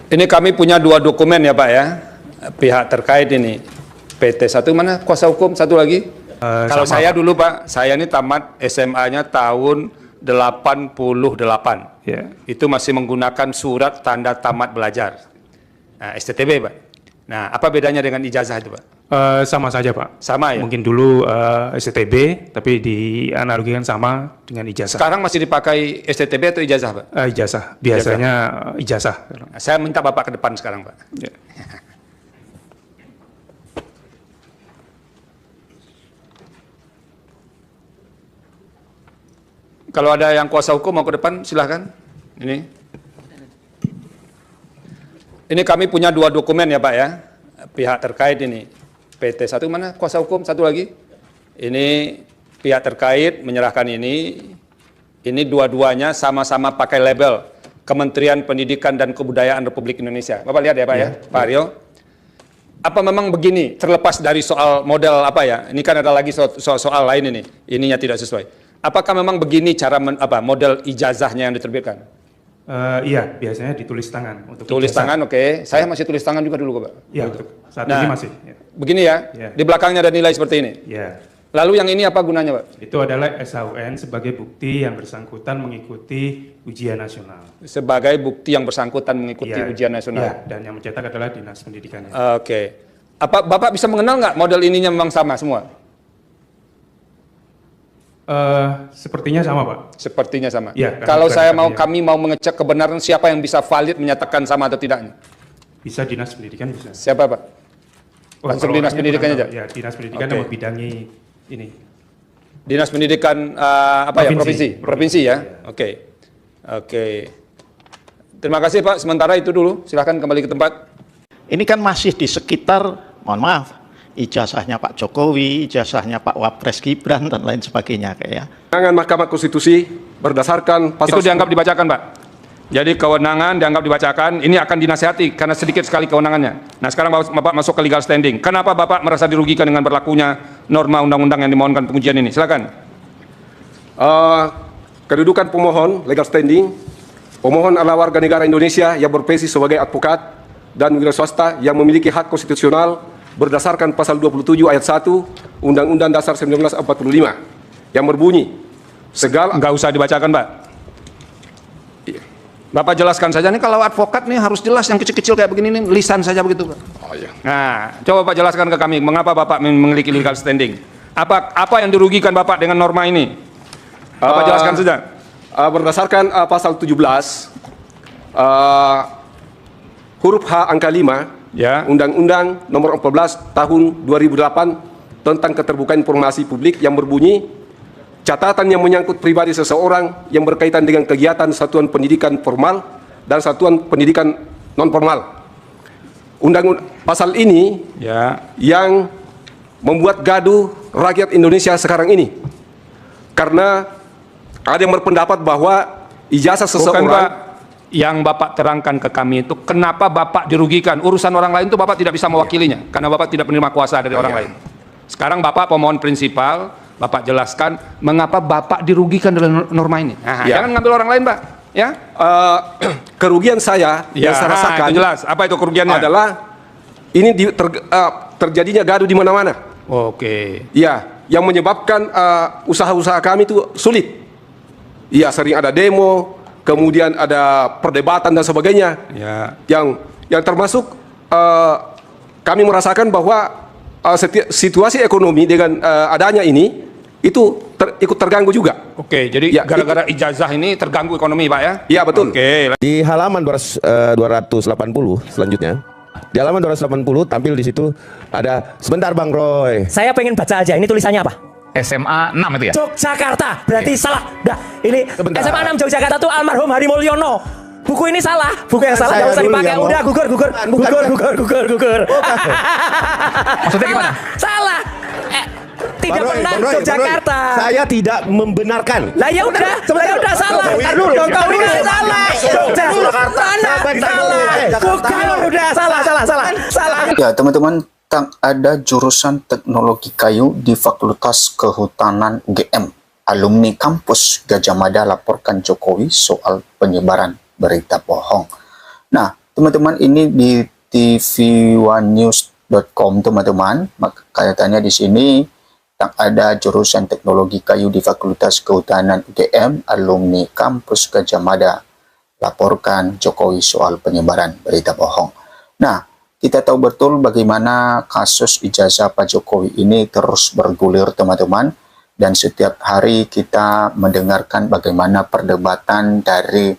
Ini kami punya dua dokumen ya Pak ya, pihak terkait ini. PT satu mana kuasa hukum, satu lagi? Kalau saya dulu Pak, saya ini tamat SMA-nya tahun 88. Ya. Itu masih menggunakan surat tanda tamat belajar. Nah, STTB Pak. Nah, apa bedanya dengan ijazah itu Pak? Sama saja Pak. Sama ya? Mungkin dulu STTB, tapi dianalogikan sama dengan ijazah. Sekarang masih dipakai STTB atau ijazah Pak? Ijazah, biasanya ijazah. Nah, saya minta Bapak ke depan sekarang Pak. Ya. Kalau ada yang kuasa hukum mau ke depan, silahkan. Ini kami punya dua dokumen ya Pak ya, pihak terkait ini. PT satu mana kuasa hukum, satu lagi. Ini pihak terkait menyerahkan ini. Ini dua-duanya sama-sama pakai label Kementerian Pendidikan dan Kebudayaan Republik Indonesia. Bapak lihat ya Pak ya, Pak Aryo. Apa memang begini, terlepas dari soal model apa ya, ini kan ada lagi soal lain ini, ininya tidak sesuai. Apakah memang begini cara model ijazahnya yang diterbitkan? Iya, biasanya ditulis tangan. Untuk tulis ijazah. tangan, oke. Saya masih tulis tangan juga dulu, Pak. Iya, saat ini masih. Ya. Begini ya, di belakangnya ada nilai seperti ini. Ya. Lalu yang ini apa gunanya, Pak? Itu adalah SHUN sebagai bukti yang bersangkutan mengikuti ujian nasional. Sebagai bukti yang bersangkutan mengikuti ujian nasional. Ya, dan yang mencetak adalah Dinas Pendidikannya. Oke. Apa Bapak bisa mengenal nggak model ininya memang sama semua? Sepertinya sama Pak. Sepertinya sama. Ya, kalau kami mau mengecek kebenaran siapa yang bisa valid menyatakan sama atau tidaknya? Bisa Dinas Pendidikan bisa. Siapa Pak? Langsung Dinas Pendidikan aja? Ya, Dinas Pendidikan yang membidangi ini. Dinas Pendidikan Provinsi ya? Oke. Terima kasih Pak, sementara itu dulu, silahkan kembali ke tempat. Ini kan masih di sekitar, mohon maaf, ijazahnya Pak Jokowi, ijazahnya Pak Wapres Gibran, dan lain sebagainya kayak. Kewenangan Mahkamah Konstitusi berdasarkan pasal... Itu dianggap dibacakan Pak. Jadi kewenangan dianggap dibacakan, ini akan dinasihati karena sedikit sekali kewenangannya. Nah sekarang Bapak masuk ke legal standing. Kenapa Bapak merasa dirugikan dengan berlakunya norma undang-undang yang dimohonkan pengujian ini? Silakan. Kedudukan pemohon, legal standing. Pemohon adalah warga negara Indonesia yang berprofesi sebagai advokat dan wira swasta yang memiliki hak konstitusional berdasarkan pasal 27 ayat 1 Undang-Undang Dasar 1945 yang berbunyi segala... Nggak usah dibacakan Pak. Bapak jelaskan saja nih, kalau advokat nih harus jelas, yang kecil-kecil kayak begini nih, lisan saja begitu Pak. Oh, iya. Nah, coba Bapak jelaskan ke kami, mengapa Bapak memiliki legal standing? Apa yang dirugikan Bapak dengan norma ini? Bapak jelaskan saja. Berdasarkan pasal 17 huruf H angka 5 Ya. Undang-Undang Nomor 14 Tahun 2008 tentang keterbukaan informasi publik yang berbunyi catatan yang menyangkut pribadi seseorang yang berkaitan dengan kegiatan satuan pendidikan formal dan satuan pendidikan non formal. Pasal ini yang membuat gaduh rakyat Indonesia sekarang ini karena ada yang berpendapat bahwa ijazah seseorang... Bukan Pak, yang Bapak terangkan ke kami itu kenapa Bapak dirugikan. Urusan orang lain itu Bapak tidak bisa mewakilinya karena Bapak tidak menerima kuasa dari orang lain. Sekarang Bapak pemohon prinsipal, Bapak jelaskan mengapa Bapak dirugikan dalam norma ini. Nah, jangan ngambil orang lain Pak. Ya. Kerugian saya yang saya rasakan itu jelas. Apa itu kerugiannya? Adalah ini terjadinya gaduh di mana-mana. Oke. Ya, yang menyebabkan usaha-usaha kami itu sulit. Iya, sering ada demo, kemudian ada perdebatan dan sebagainya. Ya. Yang termasuk kami merasakan bahwa situasi ekonomi dengan adanya ini itu ikut terganggu juga. Oke, jadi gara-gara ijazah ini terganggu ekonomi Pak ya? Iya betul. Oke. Di halaman 280 selanjutnya, di halaman 280 tampil di situ ada, sebentar Bang Roy. Saya pengen baca aja, ini tulisannya apa? SMA 6 itu ya? Yogyakarta, berarti salah. Dah, ini Sebentar. SMA 6 Yogyakarta tuh almarhum Hari Mulyono. Buku ini salah, buku yang salah, nggak usah dipakai. Udah gugur. Maksudnya gimana? Salah. Tidak Bang Roy, benar Bang Roy, Yogyakarta. saya tidak membenarkan. Lah ya udah, salah. Jokowi nggak salah. Yogyakarta salah. Bukan, udah salah. Ya teman-teman, ada jurusan teknologi kayu di Fakultas Kehutanan UGM. Alumni kampus Gajah Mada laporkan Jokowi soal penyebaran berita bohong. Nah, teman-teman, ini di tv1news.com teman-teman. Maka kaitannya di sini ada jurusan teknologi kayu di Fakultas Kehutanan UGM, alumni kampus Gajah Mada laporkan Jokowi soal penyebaran berita bohong. Nah, kita tahu betul bagaimana kasus ijazah Pak Jokowi ini terus bergulir teman-teman, dan setiap hari kita mendengarkan bagaimana perdebatan dari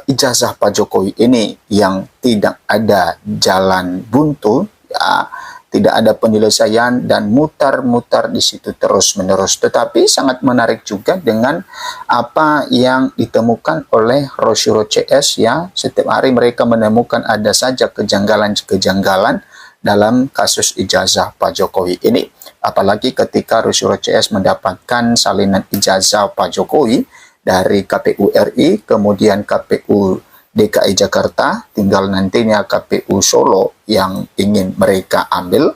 ijazah Pak Jokowi ini yang tidak ada jalan buntu, ya, tidak ada penyelesaian dan mutar-mutar di situ terus-menerus. Tetapi sangat menarik juga dengan apa yang ditemukan oleh Rosyuro CS, ya. Setiap hari mereka menemukan ada saja kejanggalan-kejanggalan dalam kasus ijazah Pak Jokowi ini. Apalagi ketika Rosyuro CS mendapatkan salinan ijazah Pak Jokowi dari KPU RI, kemudian KPU DKI Jakarta, tinggal nantinya KPU Solo yang ingin mereka ambil.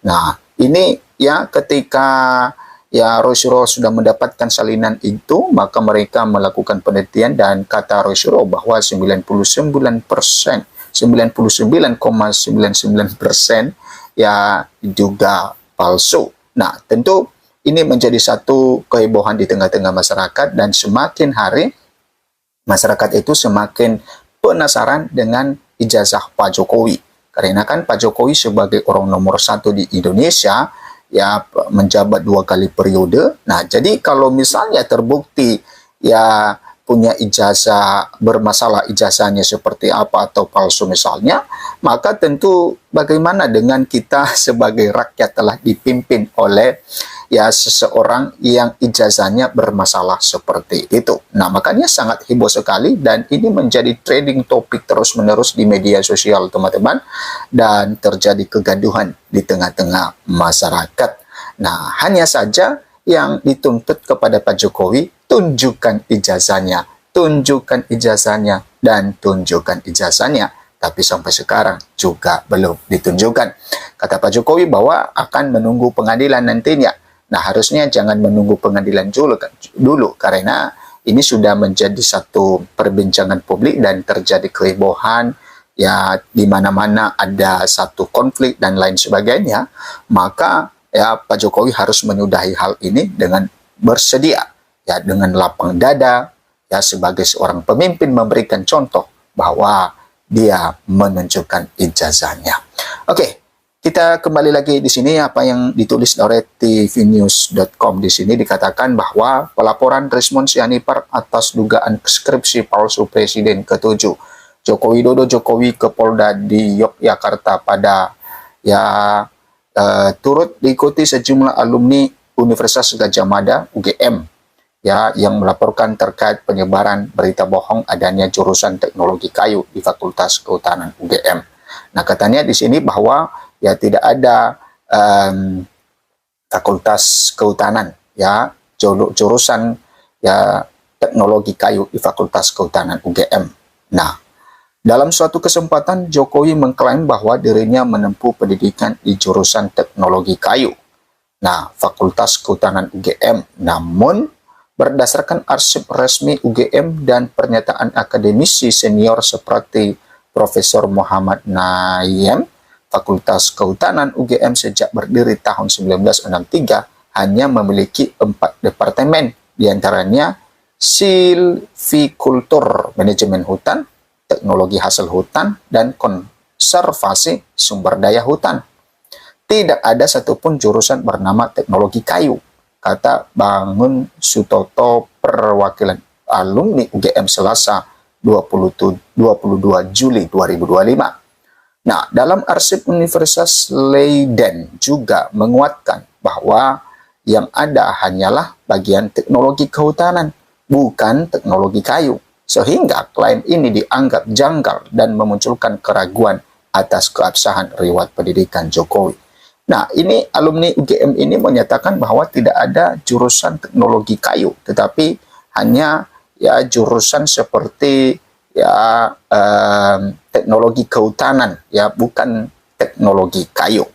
Nah, ini ya ketika ya Rosyuro sudah mendapatkan salinan itu, maka mereka melakukan penelitian dan kata Rosyuro bahwa 99,99% ya juga palsu. Nah, tentu ini menjadi satu kehebohan di tengah-tengah masyarakat, dan semakin hari masyarakat itu semakin penasaran dengan ijazah Pak Jokowi. Karena kan Pak Jokowi sebagai orang nomor 1 di Indonesia, ya menjabat 2 kali periode. Nah, jadi kalau misalnya terbukti ya punya ijazah bermasalah, ijazahnya seperti apa atau palsu misalnya, maka tentu bagaimana dengan kita sebagai rakyat telah dipimpin oleh ya seseorang yang ijazahnya bermasalah seperti itu. Nah, makanya sangat heboh sekali, dan ini menjadi trending topik terus-menerus di media sosial teman-teman, dan terjadi kegaduhan di tengah-tengah masyarakat. Nah, hanya saja yang dituntut kepada Pak Jokowi, tunjukkan ijazahnya, dan tunjukkan ijazahnya. Tapi sampai sekarang juga belum ditunjukkan. Kata Pak Jokowi bahwa akan menunggu pengadilan nantinya. Nah, harusnya jangan menunggu pengadilan dulu, karena ini sudah menjadi satu perbincangan publik dan terjadi kehebohan, ya di mana-mana ada satu konflik dan lain sebagainya. Maka ya Pak Jokowi harus menyudahi hal ini dengan bersedia, ya dengan lapang dada, ya sebagai seorang pemimpin memberikan contoh bahwa dia menunjukkan ijazahnya. Oke. Kita kembali lagi di sini, apa yang ditulis oleh tvnews.com. Di sini dikatakan bahwa pelaporan Rismond Sianipar atas dugaan skripsi palsu Presiden ke-7 Joko Widodo Jokowi ke Polda di Yogyakarta pada turut diikuti sejumlah alumni Universitas Gajah Mada UGM ya yang melaporkan terkait penyebaran berita bohong adanya jurusan teknologi kayu di Fakultas Kehutanan UGM. Nah, katanya di sini bahwa ya tidak ada Fakultas Kehutanan ya jurusan ya teknologi kayu di Fakultas Kehutanan UGM. Nah, dalam suatu kesempatan Jokowi mengklaim bahwa dirinya menempuh pendidikan di jurusan teknologi kayu. Nah, Fakultas Kehutanan UGM. Namun berdasarkan arsip resmi UGM dan pernyataan akademisi senior seperti Profesor Muhammad Naim, Fakultas Kehutanan UGM sejak berdiri tahun 1963 hanya memiliki 4 departemen, diantaranya Silvikultur, Manajemen Hutan, Teknologi Hasil Hutan, dan Konservasi Sumber Daya Hutan. Tidak ada satupun jurusan bernama Teknologi Kayu, kata Bangun Sutoto, perwakilan alumni UGM Selasa 22 Juli 2025. Nah, dalam arsip Universitas Leiden juga menguatkan bahwa yang ada hanyalah bagian teknologi kehutanan, bukan teknologi kayu. Sehingga klaim ini dianggap janggal dan memunculkan keraguan atas keabsahan riwayat pendidikan Jokowi. Nah, ini alumni UGM ini menyatakan bahwa tidak ada jurusan teknologi kayu, tetapi hanya ya jurusan seperti ya teknologi kehutanan, ya bukan teknologi kayu.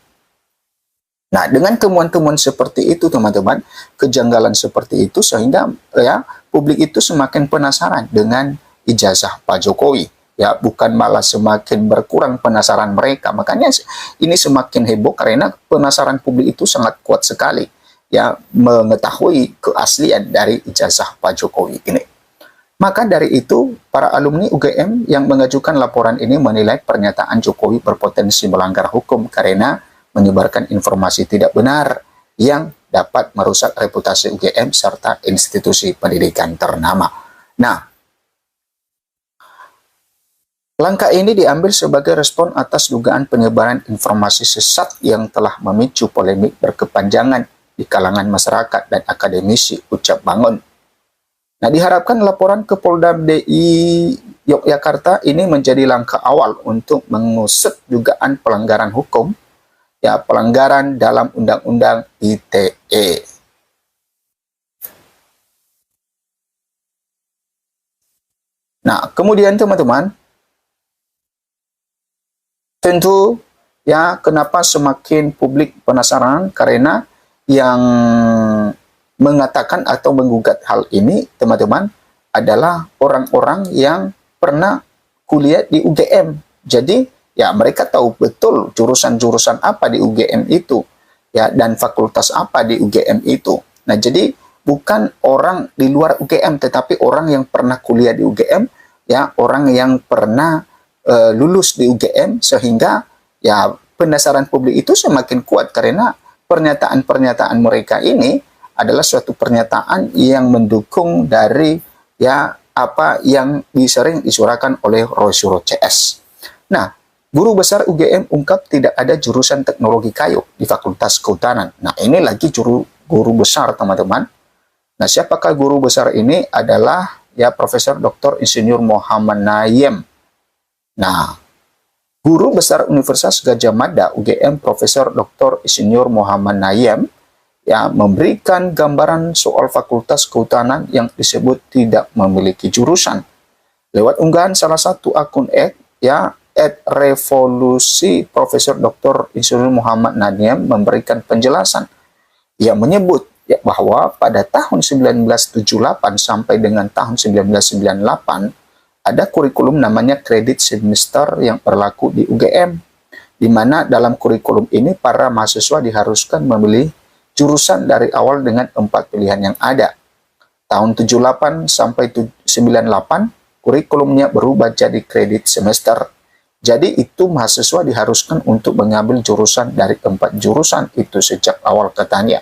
Nah, dengan temuan-temuan seperti itu teman-teman, kejanggalan seperti itu, sehingga ya publik itu semakin penasaran dengan ijazah Pak Jokowi. ya bukan malah semakin berkurang penasaran mereka. Makanya ini semakin heboh karena penasaran publik itu sangat kuat sekali ya mengetahui keaslian dari ijazah Pak Jokowi ini. Maka dari itu para alumni UGM yang mengajukan laporan ini menilai pernyataan Jokowi berpotensi melanggar hukum karena menyebarkan informasi tidak benar yang dapat merusak reputasi UGM serta institusi pendidikan ternama. Nah, langkah ini diambil sebagai respon atas dugaan penyebaran informasi sesat yang telah memicu polemik berkepanjangan di kalangan masyarakat dan akademisi, ucap Bangun. Nah, diharapkan laporan ke Polda DI Yogyakarta ini menjadi langkah awal untuk mengusut dugaan pelanggaran hukum, ya pelanggaran dalam Undang-Undang ITE. Nah, kemudian teman-teman, tentu ya kenapa semakin publik penasaran karena yang mengatakan atau menggugat hal ini teman-teman adalah orang-orang yang pernah kuliah di UGM. Jadi ya mereka tahu betul jurusan-jurusan apa di UGM itu ya dan fakultas apa di UGM itu. Nah, jadi bukan orang di luar UGM tetapi orang yang pernah kuliah di UGM ya, orang yang pernah lulus di UGM, sehingga ya penasaran publik itu semakin kuat karena pernyataan-pernyataan mereka ini adalah suatu pernyataan yang mendukung dari ya apa yang sering disuarakan oleh Rosyuro CS. Nah, guru besar UGM ungkap tidak ada jurusan teknologi kayu di Fakultas Kehutanan. Nah, ini lagi guru besar teman-teman. Nah, siapakah guru besar ini? Adalah ya Profesor Dr. Insinyur Muhammad Nayem. Nah, guru besar Universitas Gadjah Mada UGM Profesor Dr. Insinyur Muhammad Nayem ya memberikan gambaran soal Fakultas Kehutanan yang disebut tidak memiliki jurusan. Lewat unggahan salah satu akun ya @revolusi, Profesor Dr. Insinyur Muhammad Nayem memberikan penjelasan. Ia menyebut ya bahwa pada tahun 1978 sampai dengan tahun 1998 ada kurikulum namanya kredit semester yang berlaku di UGM, di mana dalam kurikulum ini para mahasiswa diharuskan memilih jurusan dari awal dengan 4 pilihan yang ada. Tahun 78 sampai 98, kurikulumnya berubah jadi kredit semester. Jadi itu mahasiswa diharuskan untuk mengambil jurusan dari 4 jurusan itu sejak awal katanya.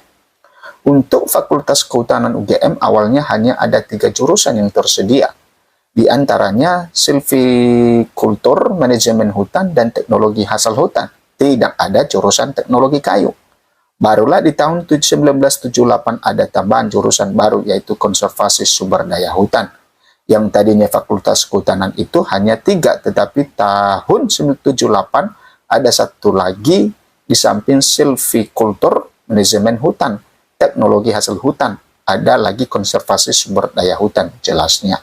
Untuk Fakultas Kehutanan UGM awalnya hanya ada 3 jurusan yang tersedia. Di antaranya silvikultur, manajemen hutan, dan teknologi hasil hutan. Tidak ada jurusan teknologi kayu. Barulah di tahun 1978 ada tambahan jurusan baru yaitu konservasi sumber daya hutan. Yang tadinya Fakultas Kehutanan itu hanya 3, tetapi tahun 1978 ada satu lagi di samping silvikultur, manajemen hutan, teknologi hasil hutan, ada lagi konservasi sumber daya hutan jelasnya.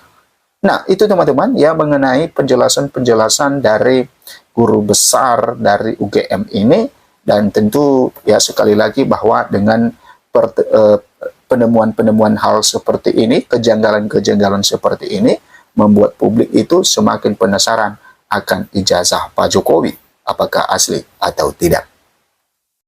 Nah, itu teman-teman ya mengenai penjelasan-penjelasan dari guru besar dari UGM ini, dan tentu ya sekali lagi bahwa dengan penemuan-penemuan hal seperti ini, kejanggalan-kejanggalan seperti ini membuat publik itu semakin penasaran akan ijazah Pak Jokowi apakah asli atau tidak.